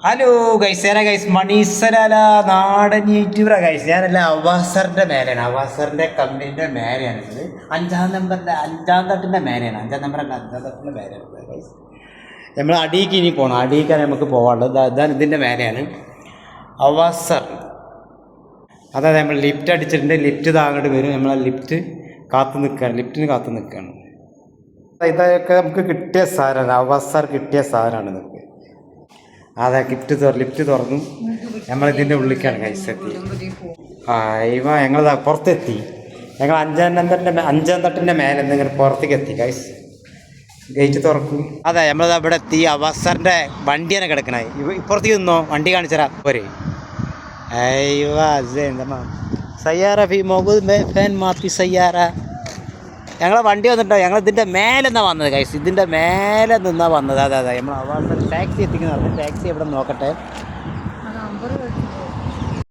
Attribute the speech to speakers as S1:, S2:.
S1: Hello ഗൈസേന guys മണീസരല നാടൻ യൂട്യൂബറാ guys. ഞാനല്ല അവാസറിൻ്റെ മേലെയാണ്, അവാസറിൻ്റെ കമ്പനീൻ്റെ മേലെയാണിത്. അഞ്ചാം തട്ടിൻ്റെ മേലെയാണ്, അഞ്ചാം തട്ടിൻ്റെ മേലെയാണ് ഗൈസ്. നമ്മൾ അടിയിലേക്ക് ഇനി പോകണം, അടിയിക്കാൻ നമുക്ക് പോകാനുള്ളത് അതാണ്, ഇതിൻ്റെ മേലെയാണ് അവാസർ. അതായത് നമ്മൾ ലിഫ്റ്റ് അടിച്ചിട്ടുണ്ട്, ലിഫ്റ്റ് താങ്ങോട്ട് വരും, നമ്മളെ ലിഫ്റ്റ് കാത്തു നിൽക്കുകയാണ്, ലിഫ്റ്റിന് കാത്തു നിൽക്കുകയാണ്. ഇതൊക്കെ നമുക്ക് കിട്ടിയ സാധനമാണ്, അവസർ കിട്ടിയ സാധനമാണ് ഇതൊക്കെ. അതെ ലിഫ്റ്റ് തുറന്നു, നമ്മളിതിൻ്റെ ഉള്ളിലേക്കാണ് ഗൈസ് എത്തി. ഞങ്ങൾ പുറത്തെത്തി, ഞങ്ങൾ അഞ്ചാം തട്ടിൻ്റെ മേലെ എന്തെങ്കിലും പുറത്തേക്ക് എത്തി ഗൈസ്. ഗേറ്റ് തുറക്കും. അതെ നമ്മളത് അവിടെ എത്തി. അവസറിൻ്റെ വണ്ടിയാണ് കിടക്കണേ. ഇപ്പുറത്തേക്ക് നിന്നോ, വണ്ടി കാണിച്ചരാ പോരെ. എന്താ സയ്യാറ ഫി മൊബൈൽ ഫാൻ മാപ്പി സയ്യാറ. ഞങ്ങളെ വണ്ടി വന്നിട്ടോ, ഞങ്ങൾ ഇതിൻ്റെ മേലെ നിന്നാണ് വന്നത് ഗൈസ്, ഇതിൻ്റെ മേലെ നിന്നാണ് വന്നത്. അതെ നമ്മൾ അവസരം ടാക്സി എത്തിക്കുന്നത്. ടാക്സി എവിടെ നോക്കട്ടെ.